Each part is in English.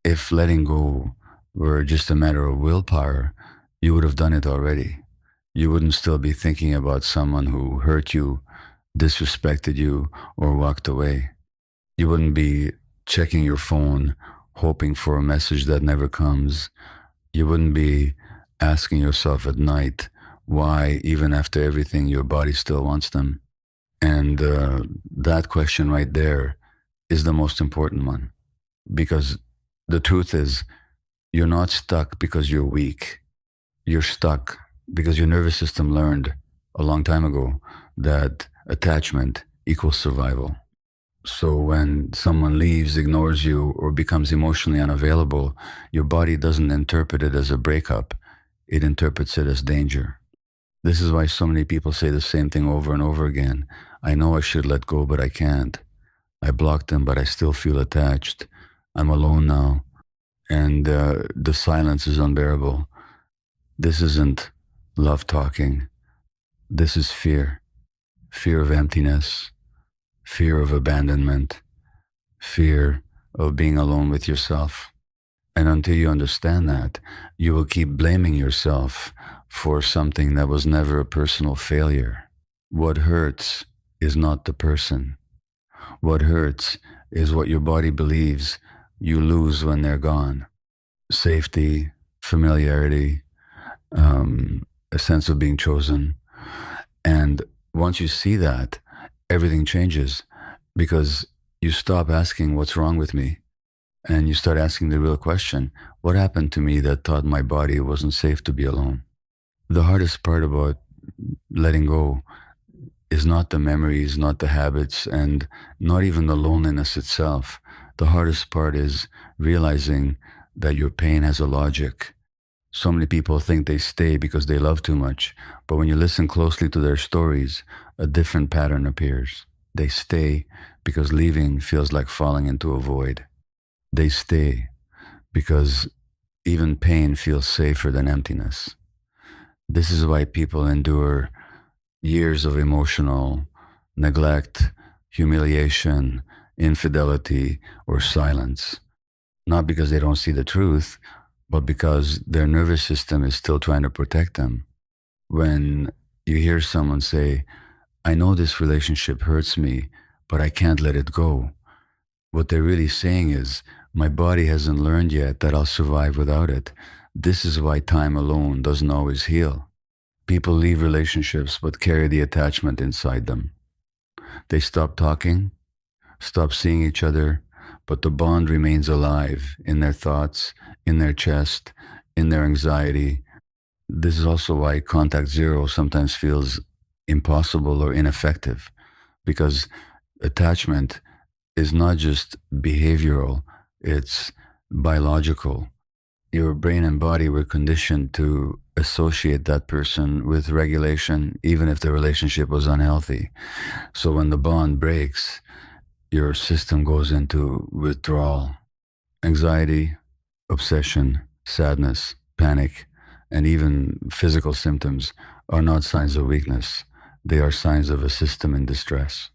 If letting go were just a matter of willpower, you would have done it already. You wouldn't still be thinking about someone who hurt you, disrespected you, or walked away. You wouldn't be checking your phone, hoping for a message that never comes. You wouldn't be asking yourself at night why, even after everything, your body still wants them. And that question right there is the most important one. Because the truth is, you're not stuck because you're weak. You're stuck because your nervous system learned a long time ago that attachment equals survival. So when someone leaves, ignores you, or becomes emotionally unavailable, your body doesn't interpret it as a breakup. It interprets it as danger. This is why so many people say the same thing over and over again. I know I should let go, but I can't. I blocked them, but I still feel attached. I'm alone now. And the silence is unbearable. This isn't love talking. This is fear. Fear of emptiness, fear of abandonment, fear of being alone with yourself. And until you understand that, you will keep blaming yourself for something that was never a personal failure. What hurts is not the person. What hurts is what your body believes you lose when they're gone. Safety, familiarity, a sense of being chosen. And once you see that, everything changes because you stop asking what's wrong with me and you start asking the real question, what happened to me that taught my body it wasn't safe to be alone? The hardest part about letting go is not the memories, not the habits, and not even the loneliness itself. The hardest part is realizing that your pain has a logic. So many people think they stay because they love too much, but when you listen closely to their stories, a different pattern appears. They stay because leaving feels like falling into a void. They stay because even pain feels safer than emptiness. This is why people endure years of emotional neglect, humiliation, infidelity, or silence. Not because they don't see the truth, but because their nervous system is still trying to protect them. When you hear someone say, I know this relationship hurts me, but I can't let it go, what they're really saying is, my body hasn't learned yet that I'll survive without it. This is why time alone doesn't always heal. People leave relationships but carry the attachment inside them. They stop talking, stop seeing each other, but the bond remains alive in their thoughts, in their chest, in their anxiety. This is also why contact zero sometimes feels impossible or ineffective, because attachment is not just behavioral, it's biological. Your brain and body were conditioned to associate that person with regulation, even if the relationship was unhealthy. So when the bond breaks, your system goes into withdrawal. Anxiety, obsession, sadness, panic, and even physical symptoms are not signs of weakness. They are signs of a system in distress.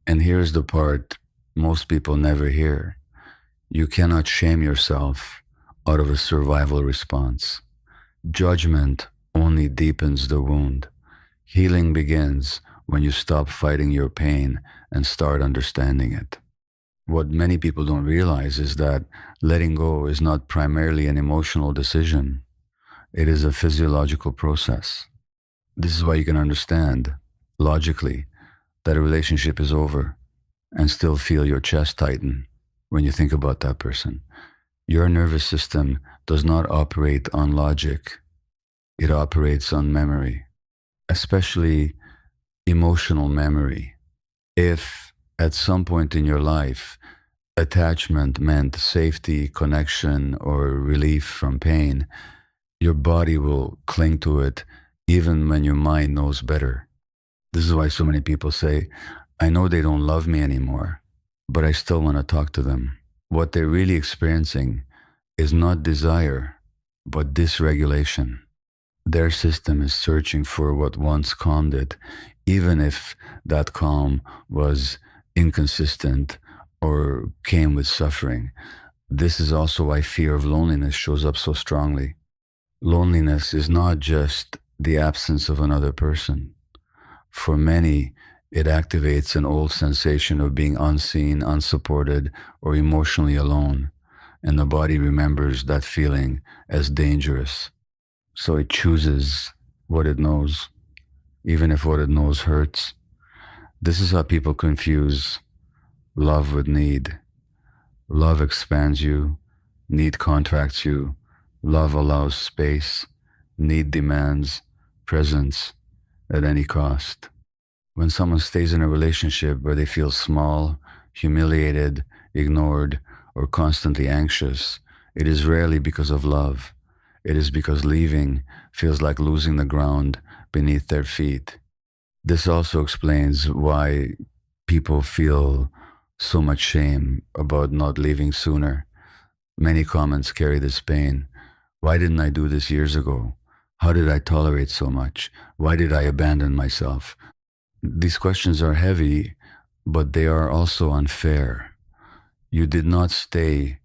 And here's the part most people never hear. You cannot shame yourself out of a survival response. Judgment only deepens the wound. Healing begins when you stop fighting your pain and start understanding it. What many people don't realize is that letting go is not primarily an emotional decision. It is a physiological process. This is why you can understand, logically, that a relationship is over and still feel your chest tighten when you think about that person. Your nervous system does not operate on logic. It operates on memory, especially emotional memory. If at some point in your life, attachment meant safety, connection, or relief from pain, your body will cling to it even when your mind knows better. This is why so many people say, I know they don't love me anymore, but I still want to talk to them. What they're really experiencing is not desire, but dysregulation. Their system is searching for what once calmed it, even if that calm was inconsistent or came with suffering. This is also why fear of loneliness shows up so strongly. Loneliness is not just the absence of another person. For many, it activates an old sensation of being unseen, unsupported, or emotionally alone, and the body remembers that feeling as dangerous. So it chooses what it knows, even if what it knows hurts. This is how people confuse love with need. Love expands you, need contracts you, love allows space, need demands presence at any cost. When someone stays in a relationship where they feel small, humiliated, ignored, or constantly anxious, it is rarely because of love. It is because leaving feels like losing the ground beneath their feet. This also explains why people feel so much shame about not leaving sooner. Many comments carry this pain. Why didn't I do this years ago? How did I tolerate so much? Why did I abandon myself? These questions are heavy, but they are also unfair. You did not stay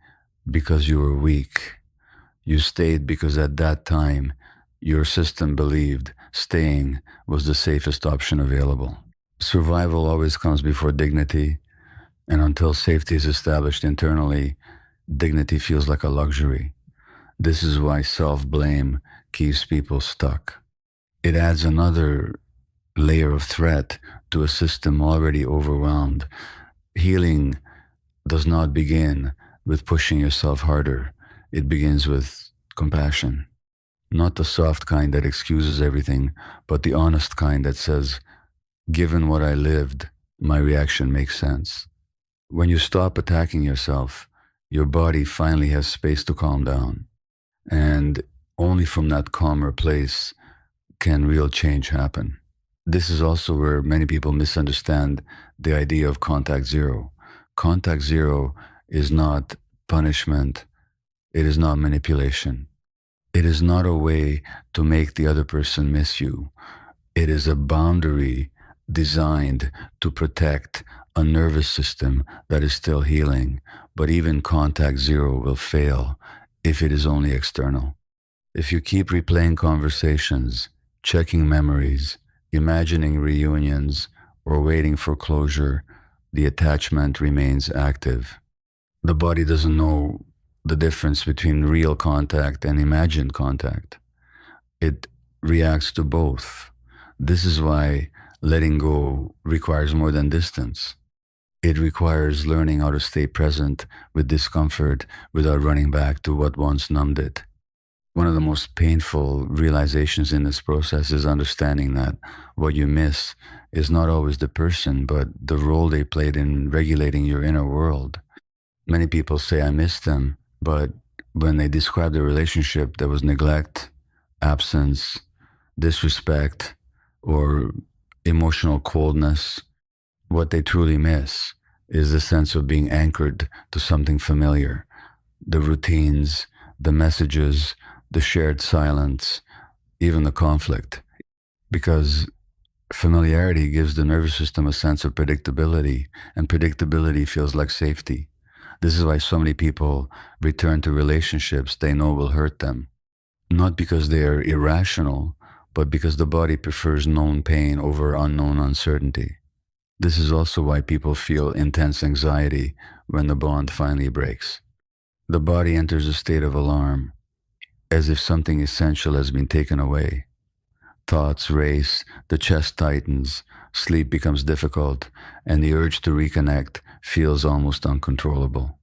because you were weak. You stayed because at that time, your system believed staying was the safest option available. Survival always comes before dignity, and until safety is established internally, dignity feels like a luxury. This is why self blame keeps people stuck. It adds another layer of threat to a system already overwhelmed. Healing does not begin with pushing yourself harder, it begins with compassion. Not the soft kind that excuses everything, but the honest kind that says, given what I lived, my reaction makes sense. When you stop attacking yourself, your body finally has space to calm down. And only from that calmer place can real change happen. This is also where many people misunderstand the idea of contact zero. Contact zero is not punishment, it is not manipulation. It is not a way to make the other person miss you. It is a boundary designed to protect a nervous system that is still healing, but even contact zero will fail if it is only external. If you keep replaying conversations, checking memories, imagining reunions, or waiting for closure, the attachment remains active. The body doesn't know the difference between real contact and imagined contact. It reacts to both. This is why letting go requires more than distance. It requires learning how to stay present with discomfort without running back to what once numbed it. One of the most painful realizations in this process is understanding that what you miss is not always the person, but the role they played in regulating your inner world. Many people say, I miss them, but when they describe the relationship, there was neglect, absence, disrespect, or emotional coldness. What they truly miss is the sense of being anchored to something familiar, the routines, the messages, the shared silence, even the conflict. Because familiarity gives the nervous system a sense of predictability, and predictability feels like safety. This is why so many people return to relationships they know will hurt them. Not because they are irrational, but because the body prefers known pain over unknown uncertainty. This is also why people feel intense anxiety when the bond finally breaks. The body enters a state of alarm, as if something essential has been taken away. Thoughts race, the chest tightens, sleep becomes difficult, and the urge to reconnect feels almost uncontrollable.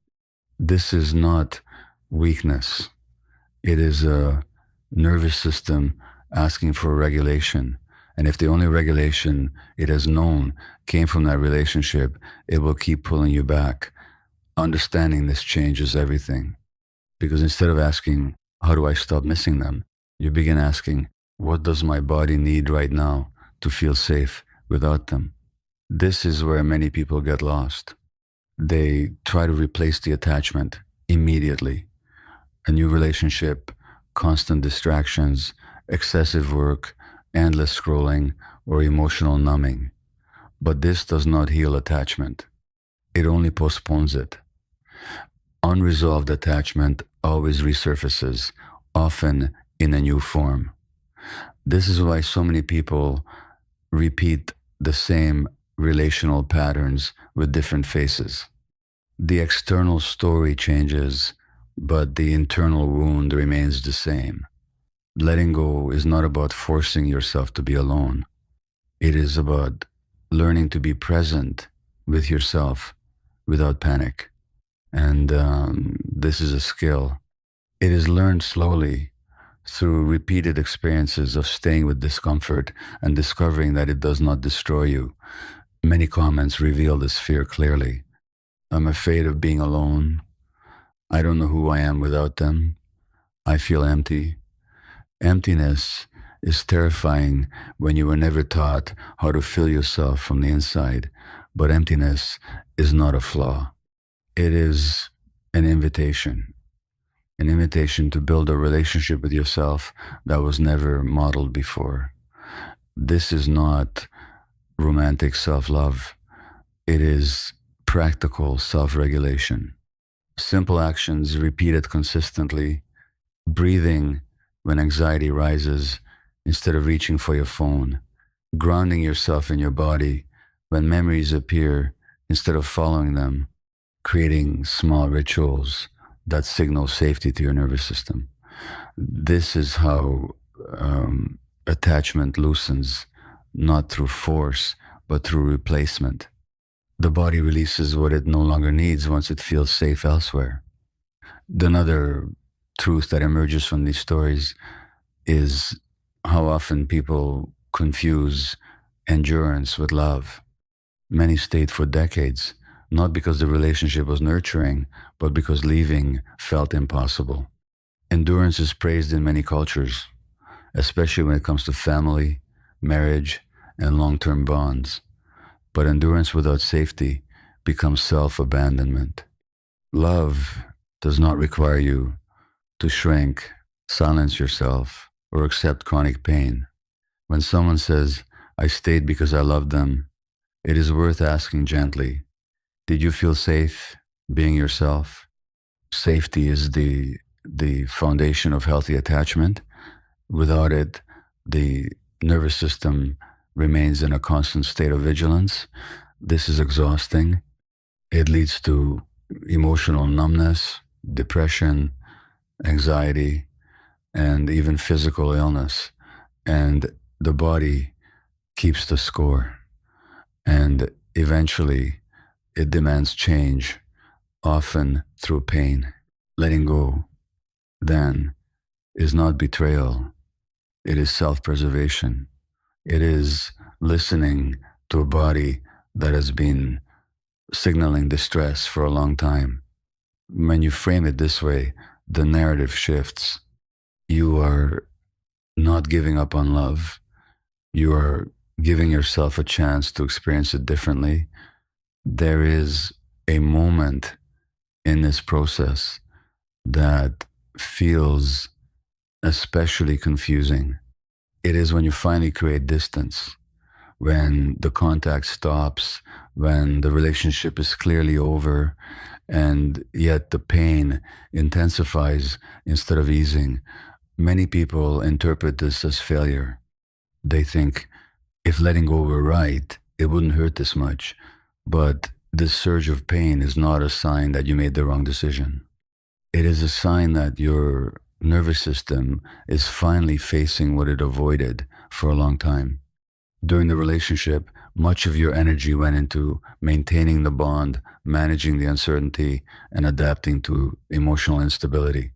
This is not weakness. It is a nervous system asking for regulation. And if the only regulation it has known came from that relationship, it will keep pulling you back. Understanding this changes everything. Because instead of asking, how do I stop missing them? You begin asking, what does my body need right now to feel safe without them? This is where many people get lost. They try to replace the attachment immediately. A new relationship, constant distractions, excessive work, endless scrolling, or emotional numbing. But this does not heal attachment. It only postpones it. Unresolved attachment always resurfaces, often in a new form. This is why so many people repeat the same relational patterns with different faces. The external story changes, but the internal wound remains the same. Letting go is not about forcing yourself to be alone. It is about learning to be present with yourself without panic. And this is a skill. It is learned slowly through repeated experiences of staying with discomfort and discovering that it does not destroy you. Many comments reveal this fear clearly. I'm afraid of being alone. I don't know who I am without them. I feel empty. Emptiness is terrifying when you were never taught how to fill yourself from the inside. But emptiness is not a flaw. It is an invitation to build a relationship with yourself that was never modeled before. This is not romantic self-love. It is practical self-regulation. Simple actions repeated consistently, breathing when anxiety rises instead of reaching for your phone, grounding yourself in your body when memories appear instead of following them, creating small rituals that signal safety to your nervous system. This is how attachment loosens, not through force, but through replacement. The body releases what it no longer needs once it feels safe elsewhere. Another truth that emerges from these stories is how often people confuse endurance with love. Many stayed for decades, not because the relationship was nurturing, but because leaving felt impossible. Endurance is praised in many cultures, especially when it comes to family, marriage, and long-term bonds. But endurance without safety becomes self-abandonment. Love does not require you to shrink, silence yourself, or accept chronic pain. When someone says, I stayed because I loved them, it is worth asking gently, did you feel safe being yourself? Safety is the foundation of healthy attachment. Without it, the nervous system remains in a constant state of vigilance. This is exhausting. It leads to emotional numbness, depression, anxiety, and even physical illness. And the body keeps the score. And eventually, it demands change, often through pain. Letting go, then, is not betrayal. It is self-preservation. It is listening to a body that has been signaling distress for a long time. When you frame it this way, the narrative shifts. You are not giving up on love. You are giving yourself a chance to experience it differently. There is a moment in this process that feels especially confusing. It is when you finally create distance, when the contact stops, when the relationship is clearly over, and yet the pain intensifies instead of easing. Many people interpret this as failure. They think, if letting go were right, it wouldn't hurt this much. But this surge of pain is not a sign that you made the wrong decision. It is a sign that your nervous system is finally facing what it avoided for a long time. During the relationship, much of your energy went into maintaining the bond, managing the uncertainty, and adapting to emotional instability.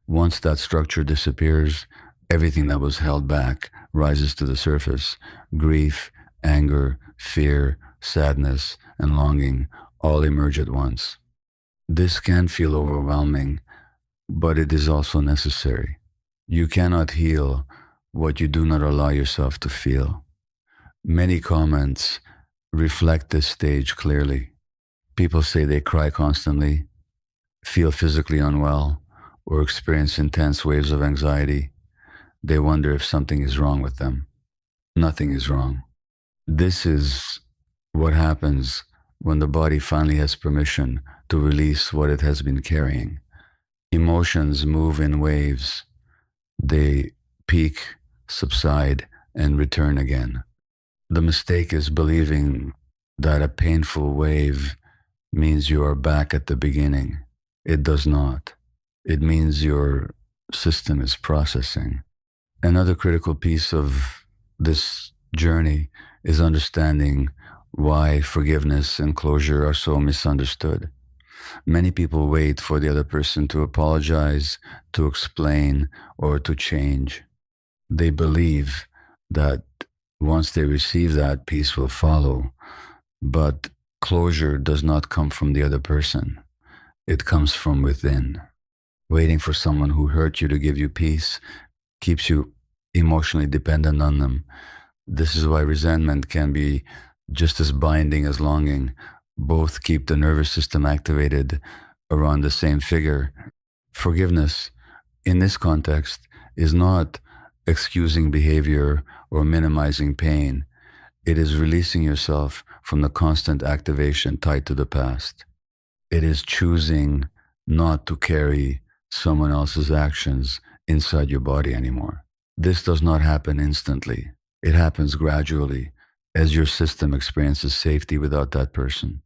Once that structure disappears, everything that was held back rises to the surface. Grief, anger, fear, sadness, and longing all emerge at once. This can feel overwhelming, but it is also necessary. You cannot heal what you do not allow yourself to feel. Many comments reflect this stage clearly. People say they cry constantly, feel physically unwell, or experience intense waves of anxiety. They wonder if something is wrong with them. Nothing is wrong. This is what happens when the body finally has permission to release what it has been carrying. Emotions move in waves. They peak, subside, and return again. The mistake is believing that a painful wave means you are back at the beginning. It does not. It means your system is processing. Another critical piece of this journey is understanding why forgiveness and closure are so misunderstood. Many people wait for the other person to apologize, to explain, or to change. They believe that once they receive that, peace will follow. But closure does not come from the other person, it comes from within. Waiting for someone who hurt you to give you peace keeps you emotionally dependent on them. This is why resentment can be just as binding as longing. Both keep the nervous system activated around the same figure. Forgiveness, in this context, is not excusing behavior or minimizing pain. It is releasing yourself from the constant activation tied to the past. It is choosing not to carry someone else's actions inside your body anymore. This does not happen instantly. It happens gradually as your system experiences safety without that person.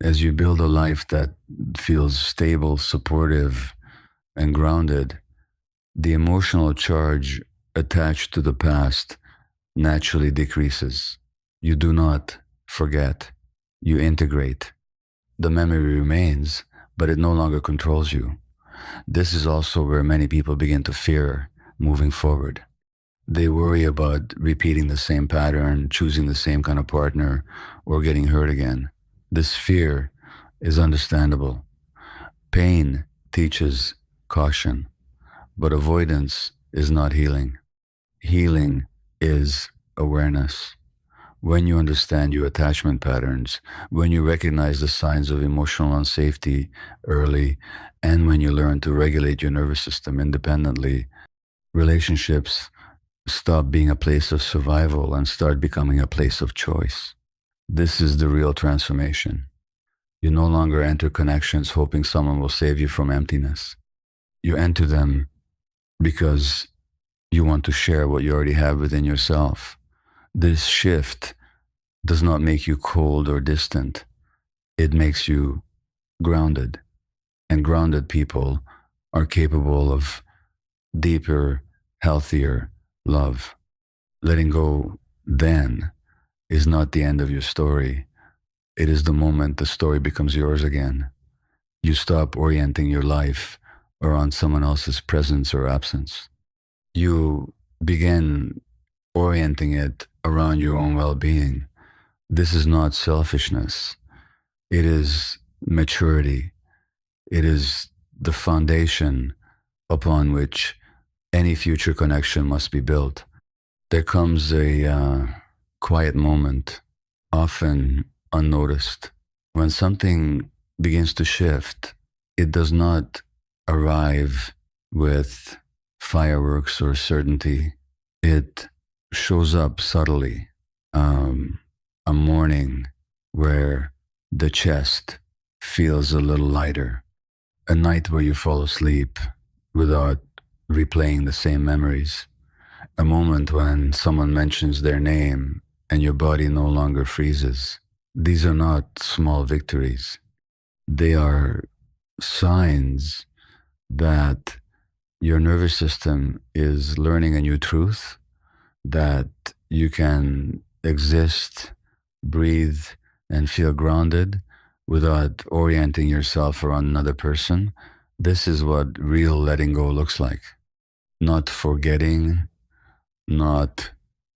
As you build a life that feels stable, supportive, and grounded, the emotional charge attached to the past naturally decreases. You do not forget, you integrate. The memory remains, but it no longer controls you. This is also where many people begin to fear moving forward. They worry about repeating the same pattern, choosing the same kind of partner, or getting hurt again. This fear is understandable. Pain teaches caution, but avoidance is not healing. Healing is awareness. When you understand your attachment patterns, when you recognize the signs of emotional unsafety early, and when you learn to regulate your nervous system independently, relationships stop being a place of survival and start becoming a place of choice. This is the real transformation. You no longer enter connections hoping someone will save you from emptiness. You enter them because you want to share what you already have within yourself. This shift does not make you cold or distant. It makes you grounded. And grounded people are capable of deeper, healthier love. Letting go then is not the end of your story. It is the moment the story becomes yours again. You stop orienting your life around someone else's presence or absence. You begin orienting it around your own well-being. This is not selfishness. It is maturity. It is the foundation upon which any future connection must be built. There comes a quiet moment, often unnoticed. When something begins to shift, it does not arrive with fireworks or certainty. It shows up subtly. A morning where the chest feels a little lighter. A night where you fall asleep without replaying the same memories. A moment when someone mentions their name and your body no longer freezes. These are not small victories. They are signs that your nervous system is learning a new truth, that you can exist, breathe, and feel grounded without orienting yourself around another person. This is what real letting go looks like. Not forgetting, not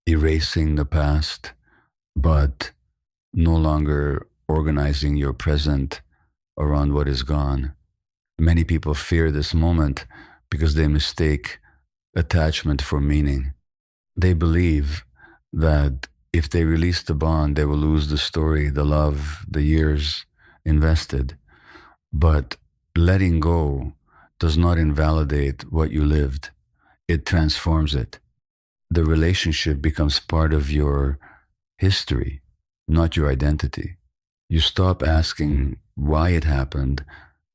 erasing the past, but no longer organizing your present around what is gone. Many people fear this moment because they mistake attachment for meaning. They believe that if they release the bond, they will lose the story, the love, the years invested. But letting go does not invalidate what you lived. It transforms it. The relationship becomes part of your history, not your identity. You stop asking why it happened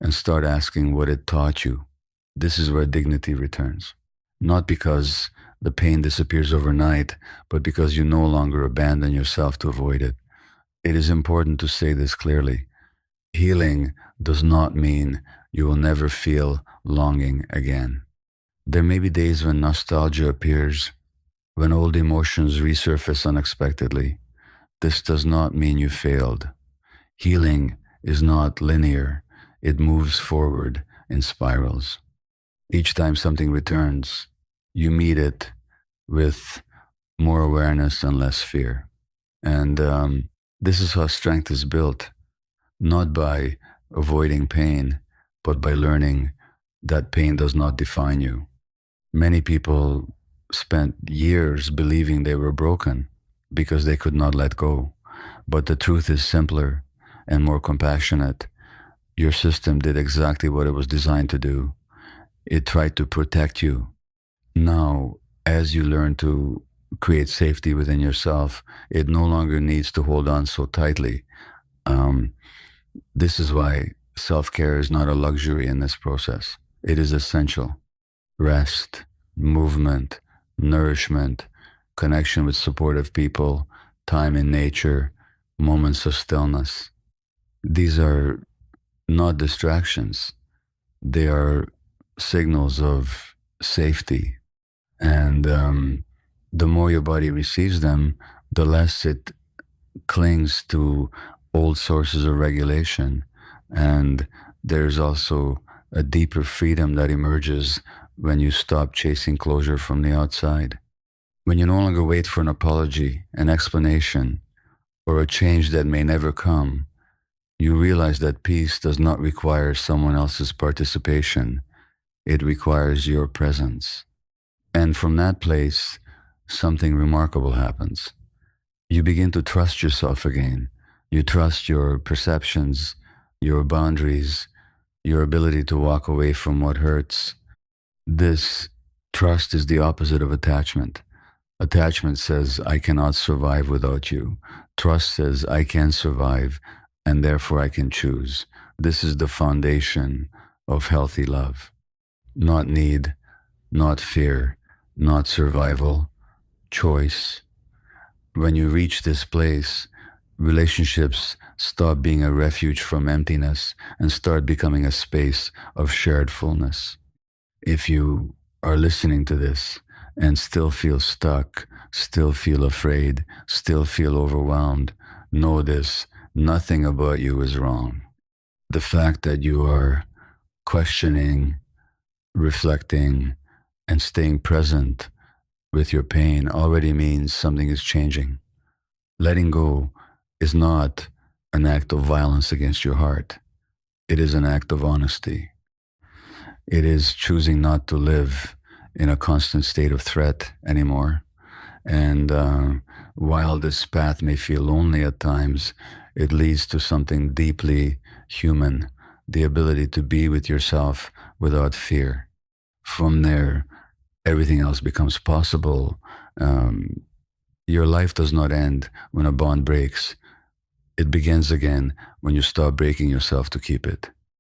and start asking what it taught you. This is where dignity returns. Not because the pain disappears overnight, but because you no longer abandon yourself to avoid it. It is important to say this clearly. Healing does not mean you will never feel longing again. There may be days when nostalgia appears, when old emotions resurface unexpectedly. This does not mean you failed. Healing is not linear, it moves forward in spirals. Each time something returns, you meet it with more awareness and less fear. And this is how strength is built, not by avoiding pain, but by learning that pain does not define you. Many people spent years believing they were broken because they could not let go. But the truth is simpler and more compassionate. Your system did exactly what it was designed to do. It tried to protect you. Now, as you learn to create safety within yourself, it no longer needs to hold on so tightly. Um, this is why self-care is not a luxury in this process. It is essential. Rest, movement, nourishment, connection with supportive people, time in nature, moments of stillness. These are not distractions. They are signals of safety. And the more your body receives them, the less it clings to old sources of regulation. And there's also a deeper freedom that emerges when you stop chasing closure from the outside. When you no longer wait for an apology, an explanation, or a change that may never come, you realize that peace does not require someone else's participation. It requires your presence. And from that place, something remarkable happens. You begin to trust yourself again. You trust your perceptions, your boundaries, your ability to walk away from what hurts. This trust is the opposite of attachment. Attachment says, I cannot survive without you. Trust says, I can survive, and therefore I can choose. This is the foundation of healthy love. Not need, not fear, not survival, choice. When you reach this place, relationships stop being a refuge from emptiness and start becoming a space of shared fullness. If you are listening to this and still feel stuck, still feel afraid, still feel overwhelmed, know this: nothing about you is wrong. The fact that you are questioning, reflecting, and staying present with your pain already means something is changing. Letting go is not an act of violence against your heart. It is an act of honesty. It is choosing not to live in a constant state of threat anymore. And while this path may feel lonely at times, it leads to something deeply human, the ability to be with yourself without fear. From there, everything else becomes possible. Your life does not end when a bond breaks. It begins again when you stop breaking yourself to keep it.